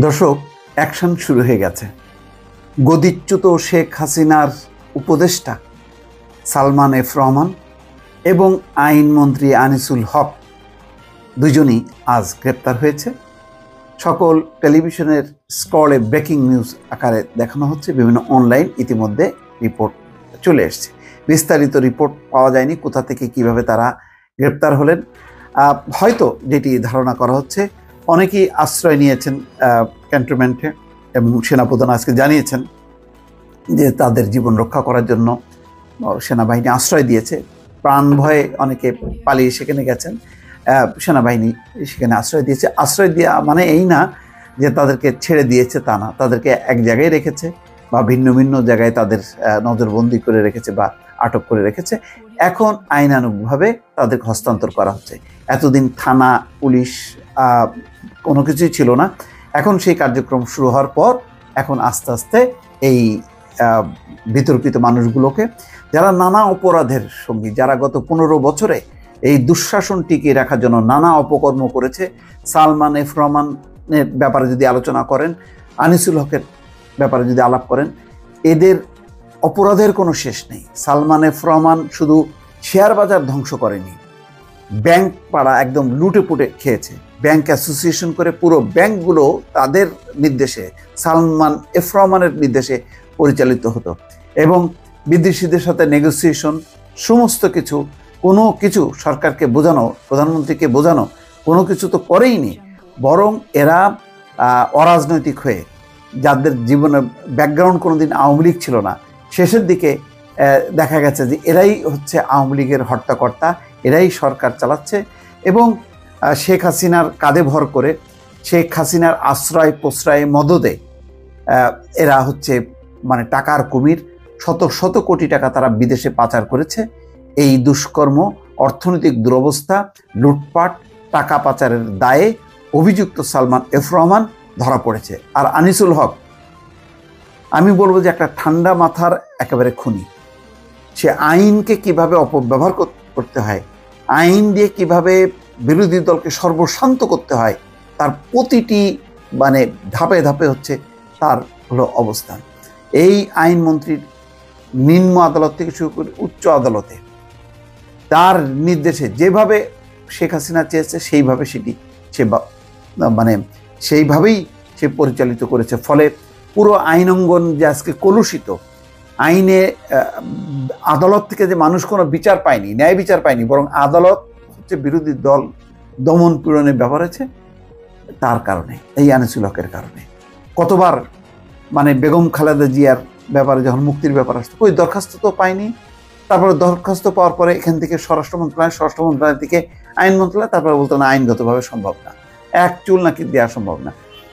দর্শক, অ্যাকশন শুরু হয়ে গেছে। গদিচ্যুত শেখ হাসিনার উপদেষ্টা সালমান এফ রহমান এবং আইনমন্ত্রী আনিসুল হক দুজনই আজ গ্রেপ্তার হয়েছে। সকল টেলিভিশনের স্ক্রলে ব্রেকিং নিউজ আকারে দেখানো হচ্ছে, বিভিন্ন অনলাইন ইতিমধ্যে রিপোর্ট চলে এসছে। বিস্তারিত রিপোর্ট পাওয়া যায়নি কোথা থেকে কিভাবে তারা গ্রেপ্তার হলেন। হয়তো যেটি ধারণা করা হচ্ছে, অনেকেই আশ্রয় নিয়েছেন ক্যান্টনমেন্টে এবং সেনাপ্রধান আজকে জানিয়েছেন যে তাদের জীবন রক্ষা করার জন্য সেনাবাহিনী আশ্রয় দিয়েছে। প্রাণ ভয়ে অনেকে পালিয়ে সেখানে গেছেন, সেনাবাহিনী সেখানে আশ্রয় দিয়েছে। আশ্রয় দেওয়া মানে এই না যে তাদেরকে ছেড়ে দিয়েছে, তা না, তাদেরকে এক জায়গায় রেখেছে বা ভিন্ন ভিন্ন জায়গায় তাদের নজরবন্দি করে রেখেছে বা আটক করে রেখেছে। এখন আইনানুগভাবে তাদেরকে হস্তান্তর করা হচ্ছে। এতদিন থানা, পুলিশ কোনো কিছুই ছিল না। এখন সেই কার্যক্রম শুরু হওয়ার পর এখন আস্তে আস্তে এই বিতর্কিত মানুষগুলোকে, যারা নানা অপরাধের সঙ্গী, যারা গত 15 বছরে এই দুঃশাসন টিকিয়ে রাখার জন্য নানা অপকর্ম করেছে, সালমান এফ রহমানের ব্যাপারে যদি আলোচনা করেন, আনিসুল হকের ব্যাপারে যদি আলাপ করেন, এদের অপরাধের কোনো শেষ নেই। সালমান এফ রহমান শুধু শেয়ার বাজার ধ্বংস করেনি, ব্যাংক পাড়া একদম লুটে পুটে খেয়েছে। ব্যাংক অ্যাসোসিয়েশন করে পুরো ব্যাংকগুলো তাদের নির্দেশে, সালমান এফ রহমানের নির্দেশে পরিচালিত হতো এবং বিদেশিদের সাথে নেগোসিয়েশন, সমস্ত কিছু, কোনো কিছু সরকারকে বোঝানো, প্রধানমন্ত্রীকে বোঝানো, কোনো কিছু তো করেইনি। বরং এরা অরাজনৈতিক হয়ে, যাদের জীবনের ব্যাকগ্রাউন্ড কোনোদিন আওয়ামী লীগ ছিল না, শেষের দিকে দেখা গেছে যে এরাই হচ্ছে আওয়ামী লীগের হর্তাকর্তা, এরাই সরকার চালাচ্ছে এবং শেখ হাসিনার কাঁধে ভর করে, শেখ হাসিনার আশ্রয় প্রশ্রয়ে মদদে এরা হচ্ছে মানে টাকার কুমির। শত শত কোটি টাকা তারা বিদেশে পাচার করেছে। এই দুষ্কর্ম, অর্থনৈতিক দুরবস্থা, লুটপাট, টাকা পাচারের দায়ে অভিযুক্ত সালমান এফ রহমান ধরা পড়েছে। আর আনিসুল হক, আমি বলবো যে একটা ঠান্ডা মাথার একেবারে খুনি। সে আইনকে কিভাবে অপব্যবহার করতে হয়, আইন দিয়ে কিভাবে বিরোধী দলকে সর্বশান্ত করতে হয়, তার প্রতিটি মানে ধাপে ধাপে হচ্ছে তার হলো অবস্থান। এই আইনমন্ত্রীর নিম্ন আদালত থেকে শুরু করে উচ্চ আদালতে তার নির্দেশে যেভাবে শেখ হাসিনা চেয়েছে সেইভাবে সেটি সে মানে সেইভাবেই সে পরিচালিত করেছে। ফলে পুরো আইনাঙ্গন যে আজকে কলুষিত, আইনে আদালত থেকে যে মানুষ কোনো বিচার পায়নি, ন্যায় বিচার পায়নি, বরং আদালত হচ্ছে বিরোধী দল দমন পীড়নে ব্যবহার হয়েছে তার কারণে, এই আনিসুল হকের কারণে। কতবার মানে বেগম খালেদা জিয়ার ব্যাপারে যখন মুক্তির ব্যাপার আসতো, ওই দরখাস্ত তো পায়নি। তারপরে দরখাস্ত পাওয়ার পরে এখান থেকে স্বরাষ্ট্র মন্ত্রণালয় থেকে আইন মন্ত্রণালয়, তারপরে বলতো না, আইনগতভাবে সম্ভব না, এক চুল নাকি দেওয়া সম্ভব না।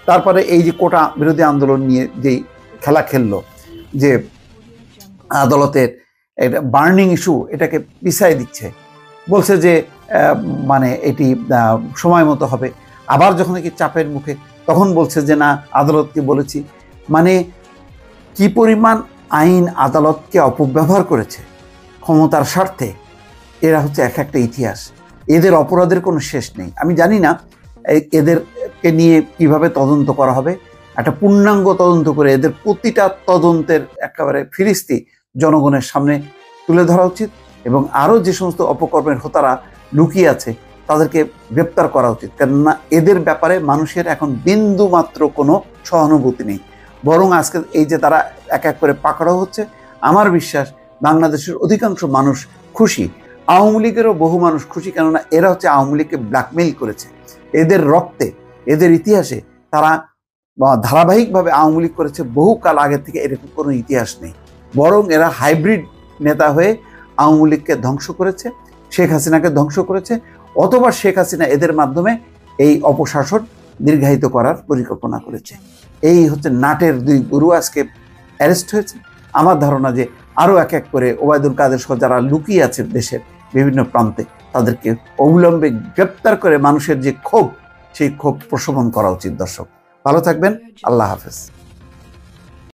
তারপরে এই যে কোটা বিরোধী আন্দোলন নিয়ে যেই খেলা খেললো, যে আদালতের এটা বার্নিং ইস্যু, এটাকে পিছাই দিচ্ছে, বলছে যে মানে এটি সময় মতো হবে। আবার যখন কি চাপের মুখে, তখন বলছে যে না, আদালতকে বলেছি। মানে কি পরিমাণ আইন আদালতকে অপব্যবহার করেছে ক্ষমতার স্বার্থে, এরা হচ্ছে এক একটা ইতিহাস। এদের অপরাধের কোনো শেষ নেই। আমি জানি না এদেরকে নিয়ে কিভাবে তদন্ত করা হবে। একটা পূর্ণাঙ্গ তদন্ত করে এদের প্রতিটা তদন্তের একেবারে ফিরিস্তি জনগণের সামনে তুলে ধরা উচিত এবং আরও যে সমস্ত অপকর্মের হোতারা লুকিয়ে আছে তাদেরকে গ্রেপ্তার করা উচিত। কেননা এদের ব্যাপারে মানুষের এখন বিন্দু মাত্র কোনো সহানুভূতি নেই, বরং আজকে এই যে তারা এক এক করে পাকড়াও হচ্ছে, আমার বিশ্বাস বাংলাদেশের অধিকাংশ মানুষ খুশি, আওয়ামী লীগেরও বহু মানুষ খুশি। কেননা এরা হচ্ছে আওয়ামী লীগকে ব্ল্যাকমেইল করেছে। এদের রক্তে, এদের ইতিহাসে তারা ধারাবাহিকভাবে আওয়ামী লীগ করেছে, বহুকাল আগের থেকে এরকম কোনো ইতিহাস নেই। বরং এরা হাইব্রিড নেতা হয়ে আওয়ামী লীগকে ধ্বংস করেছে, শেখ হাসিনাকে ধ্বংস করেছে, অথবা শেখ হাসিনা এদের মাধ্যমে এই অপশাসন দীর্ঘায়িত করার পরিকল্পনা করেছে। এই হচ্ছে নাটের দুই গুরু আজকে অ্যারেস্ট হয়েছে। আমার ধারণা যে আরও এক এক করে ওবায়দুল কাদের সহ যারা লুকিয়ে আছে দেশের বিভিন্ন প্রান্তে, তাদেরকে অবিলম্বে গ্রেপ্তার করে মানুষের যে ক্ষোভ, সেই ক্ষোভ প্রশমন করা উচিত। দর্শক ভালো থাকবেন, আল্লাহ হাফেজ।